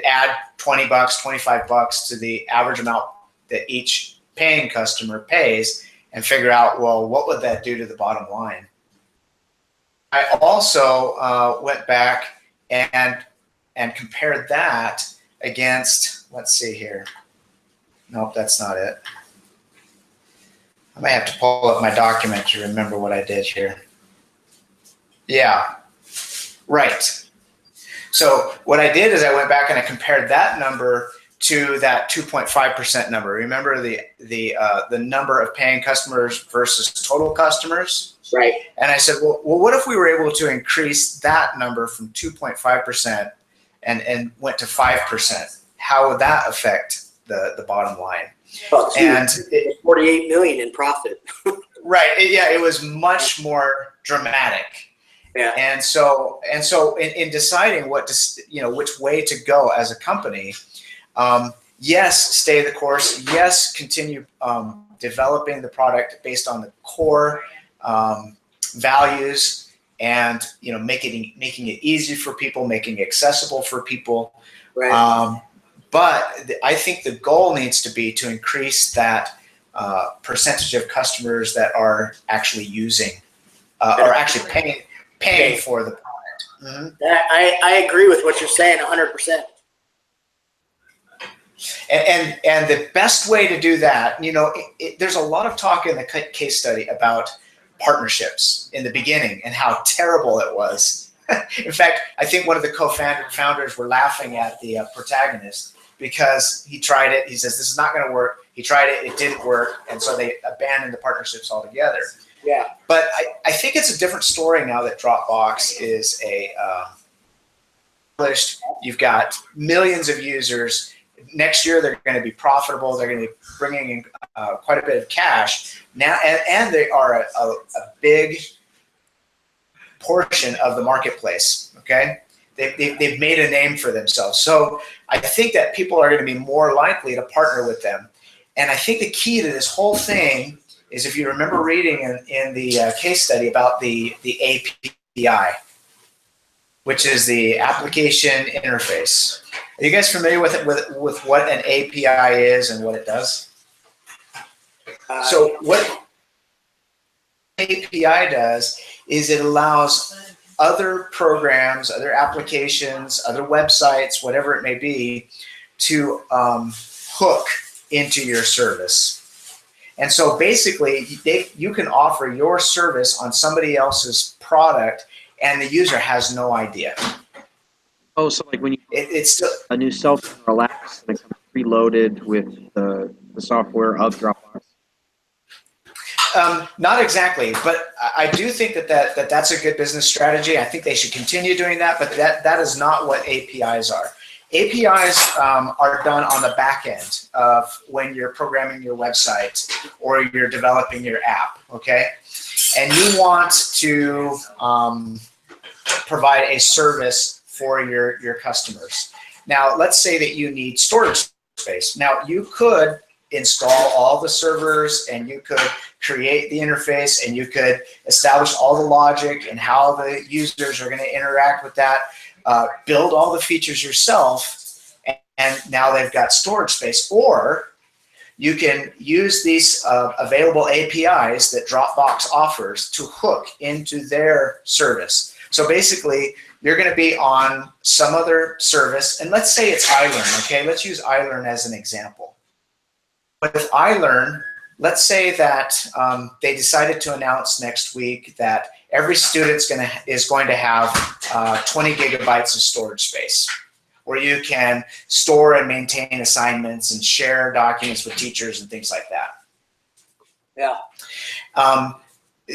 add $20, $25 to the average amount that each paying customer pays and figure out, well, what would that do to the bottom line? I also went back and compared that against, let's see here. Nope, that's not it. I might have to pull up my document to remember what I did here. Yeah, right. So what I did is I went back and I compared that number to that 2.5% number. Remember the number of paying customers versus total customers? Right. And I said, well, what if we were able to increase that number from 2.5% and went to 5%? How would that affect the bottom line? Oh, And it, 48 million in profit. right, it was much more dramatic. Yeah. And so in deciding which way to go as a company, yes, stay the course. Yes, continue developing the product based on the core values, and making it easy for people, making it accessible for people. Right. But I think the goal needs to be to increase that percentage of customers that are actually using or actually paying for the product. Mm-hmm. I agree with what you're saying 100%. And the best way to do that, there's a lot of talk in the case study about partnerships in the beginning and how terrible it was. In fact, I think one of the co-founders were laughing at the protagonist because he tried it. He says, this is not going to work. He tried it. It didn't work. And so they abandoned the partnerships altogether. Yeah. But I think it's a different story now that Dropbox is you've got millions of users. Next year, they're going to be profitable. They're going to be bringing in quite a bit of cash now, and they are a big portion of the marketplace. Okay, they've made a name for themselves. So I think that people are going to be more likely to partner with them. And I think the key to this whole thing is, if you remember reading in the case study about the API, which is the application interface. Are you guys familiar with what an API is and what it does? So what API does is it allows other programs, other applications, other websites, whatever it may be, to hook into your service. And so basically, you can offer your service on somebody else's product, and the user has no idea. Oh, so like when you it's still a new cell phone or laptop that comes preloaded with the software of Dropbox. Not exactly, but I do think that's a good business strategy. I think they should continue doing that, but that is not what APIs are. APIs are done on the back end of when you're programming your website or you're developing your app, okay? And you want to provide a service for your customers. Now, let's say that you need storage space. Now, you could install all the servers, and you could create the interface, and you could establish all the logic and how the users are going to interact with that, build all the features yourself, and now they've got storage space. Or you can use these available APIs that Dropbox offers to hook into their service. So basically, you're going to be on some other service, and let's say it's iLearn, okay? Let's use iLearn as an example. With iLearn, let's say that they decided to announce next week that every student is going to have 20 gigabytes of storage space, where you can store and maintain assignments and share documents with teachers and things like that. Yeah.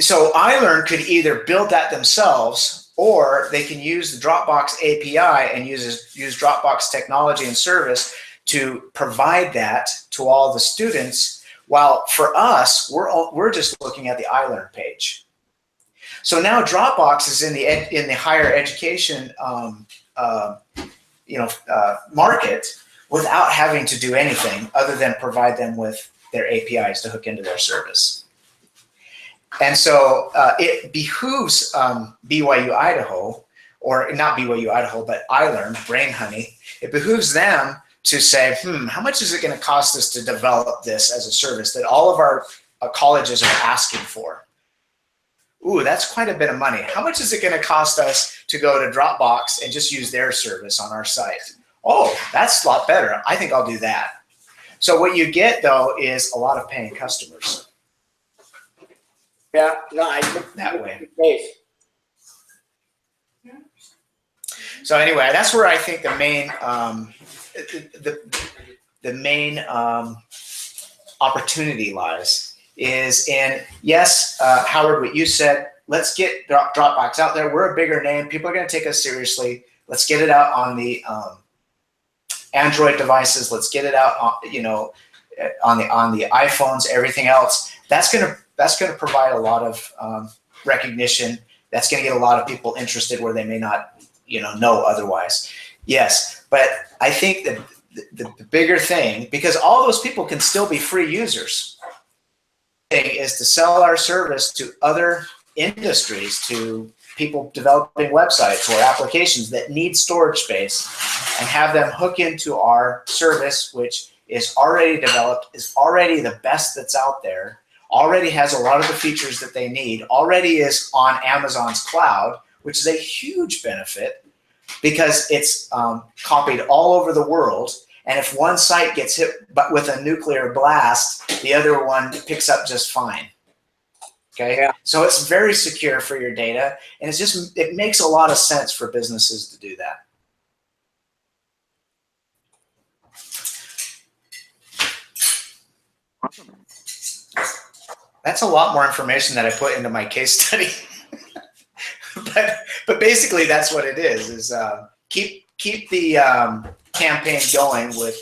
So iLearn could either build that themselves, or they can use the Dropbox API and use Dropbox technology and service to provide that to all the students. While for us, we're just looking at the iLearn page. So now Dropbox is in the higher education market without having to do anything other than provide them with their APIs to hook into their service. And so it behooves BYU Idaho, or not BYU Idaho, but iLearn, Brain Honey, it behooves them to say, how much is it going to cost us to develop this as a service that all of our colleges are asking for? Ooh, that's quite a bit of money. How much is it going to cost us to go to Dropbox and just use their service on our site? Oh, that's a lot better. I think I'll do that. So what you get, though, is a lot of paying customers. Yeah, no, I think that way. Yeah. So anyway, that's where I think the main opportunity lies is in, yes, Howard, what you said, let's get Dropbox out there. We're a bigger name. People are going to take us seriously. Let's get it out on the Android devices. Let's get it out on, on the iPhones, everything else. That's going to provide a lot of recognition. That's going to get a lot of people interested where they may not, know otherwise. Yes, but I think that the bigger thing, because all those people can still be free users, is to sell our service to other industries, to people developing websites or applications that need storage space, and have them hook into our service, which is already developed, is already the best that's out there, already has a lot of the features that they need, already is on Amazon's cloud, which is a huge benefit because it's copied all over the world. And if one site gets hit with a nuclear blast, the other one picks up just fine. Okay, yeah. So it's very secure for your data, and it makes a lot of sense for businesses to do that. Awesome. That's a lot more information that I put into my case study. but basically that's what it is keep the campaign going with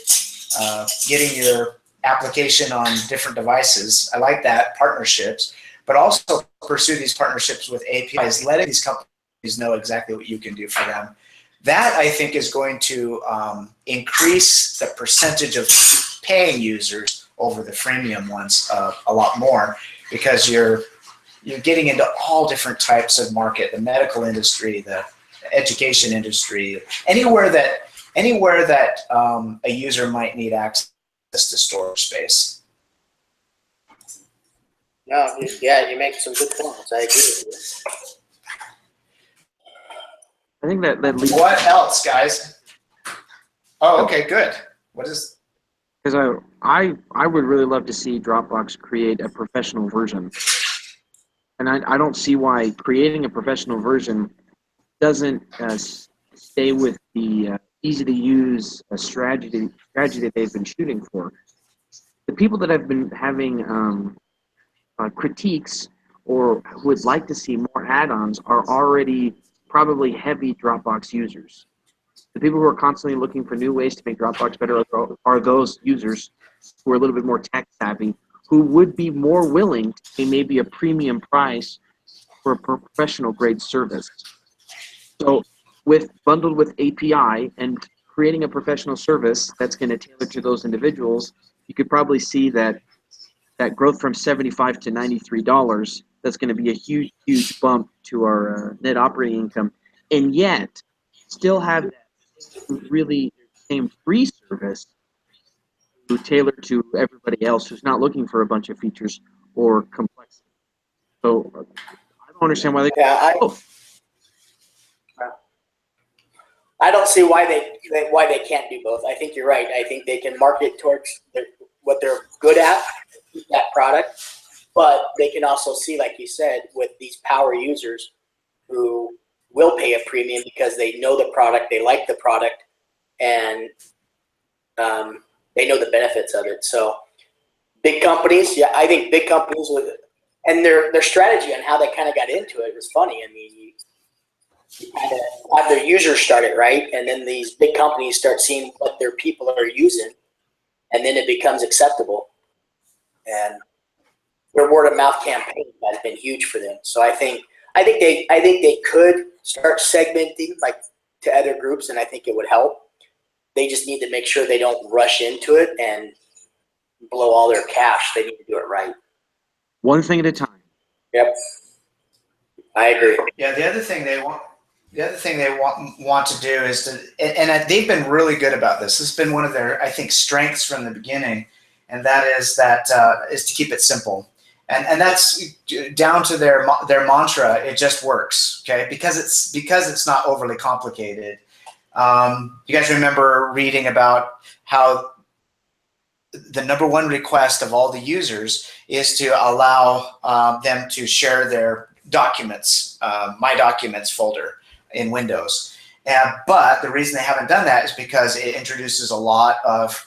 getting your application on different devices. I like that, partnerships, but also pursue these partnerships with APIs, letting these companies know exactly what you can do for them. That, I think, is going to increase the percentage of paying users over the freemium ones a lot more, because you're getting into all different types of market, the medical industry, the education industry, anywhere that a user might need access to storage space. No, yeah, you make some good points. I agree with you. I think that leads. What else, guys? Oh, okay, good. What is? Because I would really love to see Dropbox create a professional version, and I don't see why creating a professional version doesn't stay with the easy to use strategy that they've been shooting for. The people that have been having critiques or who would like to see more add-ons are already probably heavy Dropbox users. The people who are constantly looking for new ways to make Dropbox better are those users who are a little bit more tech savvy, who would be more willing to pay maybe a premium price for a professional grade service. So bundled with API and creating a professional service that's going to tailor to those individuals, you could probably see that growth from $75 to $93, that's going to be a huge, huge bump to our net operating income. And yet, still have that really same free service to tailor to everybody else who's not looking for a bunch of features or complexity. So I don't understand why they. Yeah, I don't see why they can't do both. I think you're right. I think they can market towards what they're good at, that product, but they can also see, like you said, with these power users who will pay a premium because they know the product, they like the product, and they know the benefits of it. So big companies, yeah, I think big companies and their strategy on how they kind of got into it was funny. I mean, you kind of have their users start it, right? And then these big companies start seeing what their people are using, and then it becomes acceptable. And their word of mouth campaign has been huge for them. So I think they could start segmenting like to other groups, and I think it would help. They just need to make sure they don't rush into it and blow all their cash. They need to do it right. One thing at a time. Yep, I agree. Yeah, the other thing they want to do is to, and they've been really good about this. This has been one of their, I think, strengths from the beginning, and that is to keep it simple. And that's down to their mantra. It just works, okay? Because it's not overly complicated. You guys remember reading about how the number one request of all the users is to allow them to share their documents, My Documents folder in Windows. But the reason they haven't done that is because it introduces a lot of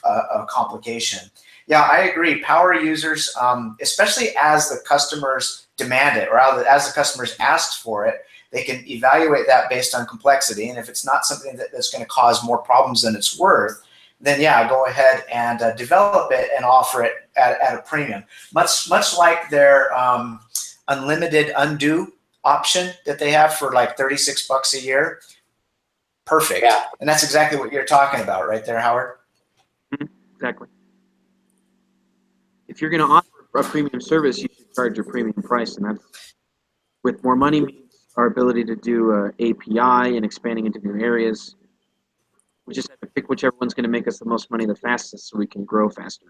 complication. Yeah, I agree. Power users, especially as the customers demand it or as the customers ask for it, they can evaluate that based on complexity. And if it's not something that's going to cause more problems than it's worth, then yeah, go ahead and develop it and offer it at a premium. Much like their unlimited undo option that they have for like $36 a year. Perfect. Yeah. And that's exactly what you're talking about right there, Howard. Exactly. If you're going to offer a premium service, you should charge a premium price, and that's with more money means our ability to do API and expanding into new areas. We just have to pick whichever one's going to make us the most money the fastest, so we can grow faster.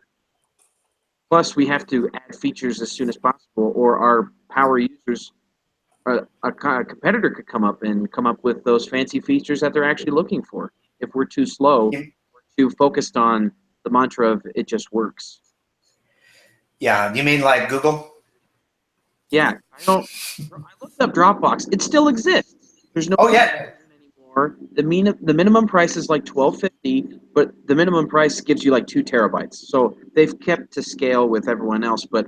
Plus, we have to add features as soon as possible, or our power users, a competitor could come up with those fancy features that they're actually looking for. If we're too slow, we're too focused on the mantra of it just works. Yeah, you mean like Google? Yeah, I looked up Dropbox. It still exists. There's no anymore. The minimum price is like $12.50, but the minimum price gives you like 2 terabytes. So they've kept to scale with everyone else, but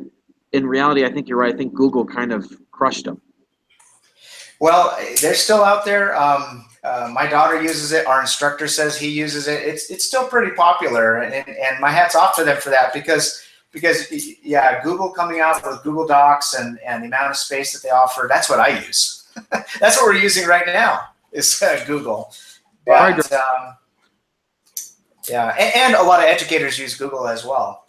in reality, I think you're right. I think Google kind of crushed them. Well, they're still out there. My daughter uses it. Our instructor says he uses it. It's still pretty popular, and my hat's off to them for that because yeah, Google coming out with Google Docs and the amount of space that they offer, that's what I use. That's what we're using right now is Google. But yeah, and a lot of educators use Google as well.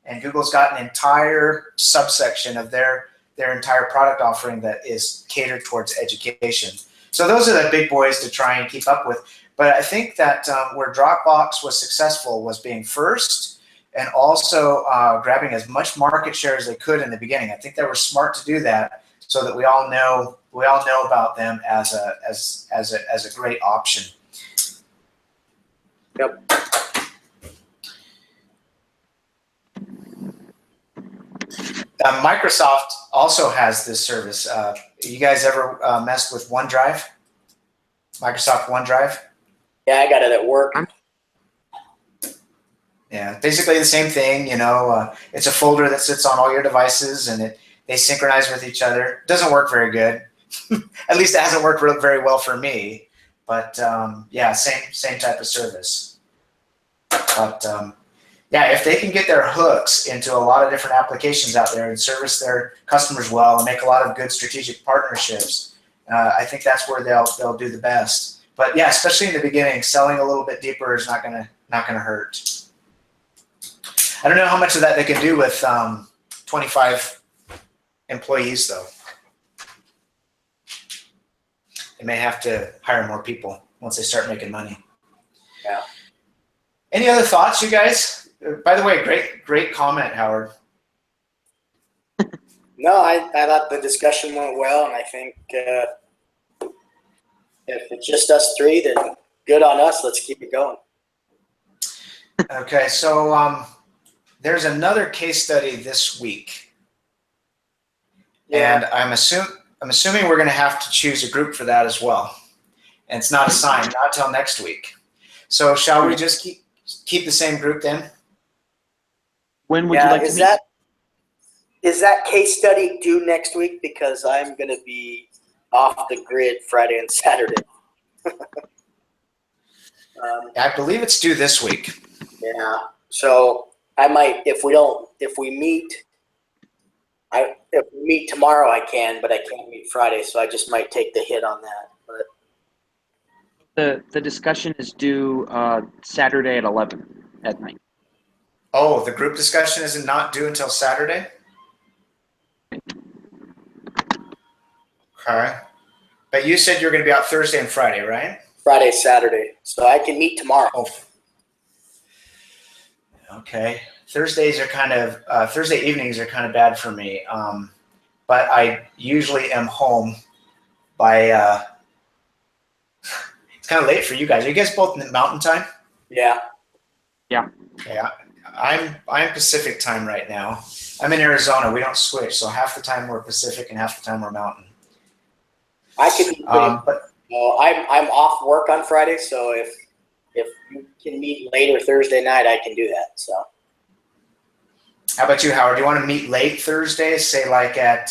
And Google's got an entire subsection of their entire product offering that is catered towards education. So those are the big boys to try and keep up with. But I think that where Dropbox was successful was being first and also grabbing as much market share as they could in the beginning. I think they were smart to do that so that we all know about them as a great option. Yep. Microsoft also has this service. You guys ever messed with OneDrive? Microsoft OneDrive? Yeah, I got it at work. Yeah, basically the same thing. You know, it's a folder that sits on all your devices, and they synchronize with each other. It doesn't work very good. At least it hasn't worked very well for me. But yeah, same type of service. But yeah, if they can get their hooks into a lot of different applications out there and service their customers well and make a lot of good strategic partnerships, I think that's where they'll do the best. But yeah, especially in the beginning, selling a little bit deeper is not gonna hurt. I don't know how much of that they can do with 25 employees, though. They may have to hire more people once they start making money. Yeah. Any other thoughts, you guys? By the way, great comment, Howard. No, I thought the discussion went well, and I think if it's just us three, then good on us. Let's keep it going. Okay, so there's another case study this week, and I'm assuming we're going to have to choose a group for that as well. And it's not assigned, not till next week. So shall we just keep the same group then? When would you like to meet? Is that case study due next week? Because I'm going to be off the grid Friday and Saturday. I believe it's due this week. Yeah. So I might, if we meet tomorrow, I can, but I can't meet Friday, so I just might take the hit on that. But The discussion is due Saturday at 11 at night. Oh, the group discussion is not due until Saturday? Okay. But you said you're going to be out Thursday and Friday, right? Friday, Saturday. So I can meet tomorrow. Oh. Okay. Thursday evenings are kind of bad for me. But I usually am home by, it's kind of late for you guys. Are you guys both in Mountain Time? Yeah. Yeah. Okay. I'm Pacific Time right now. I'm in Arizona. We don't switch. So half the time we're Pacific and half the time we're Mountain. I could be No, I'm off work on Friday, so if you can meet later Thursday night, I can do that. So How about you, Howard? Do you want to meet late Thursday? Say like at,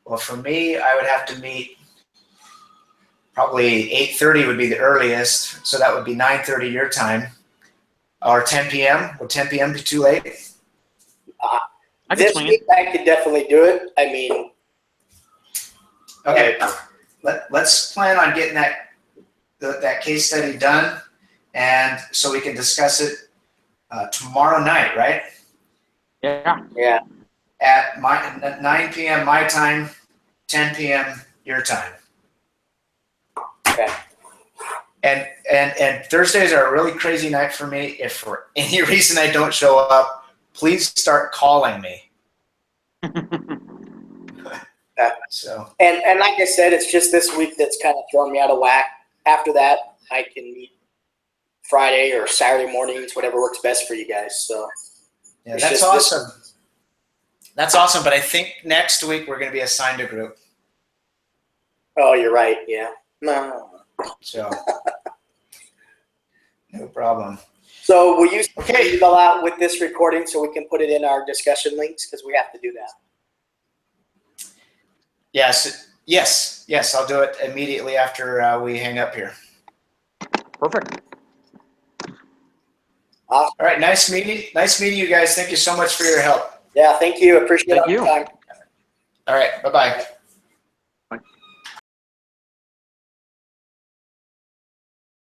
well, for me, I would have to meet probably 8:30 would be the earliest. So that would be 9:30 your time. Or 10 p.m. Would 10 p.m. be too late? I can this swing week it. I could definitely do it. I mean, Okay. Let's plan on getting that case study done, and so we can discuss it tomorrow night, right? Yeah. yeah. At 9 p.m. my time, 10 p.m. your time. Okay. And Thursdays are a really crazy night for me. If for any reason I don't show up, please start calling me. So And like I said, it's just this week that's kind of throwing me out of whack. After that, I can meet Friday or Saturday mornings, whatever works best for you guys. So yeah, It's that's just awesome. That's awesome. But I think next week we're going to be assigned a group. oh, you're right. Yeah. No. So no problem. So will you Okay. email out with this recording so we can put it in our discussion links because we have to do that. Yes. I'll do it immediately after we hang up here. Perfect. All right. Nice meeting you guys. Thank you so much for your help. Yeah. Thank you. Appreciate Thank all your you. time. All right. Bye-bye.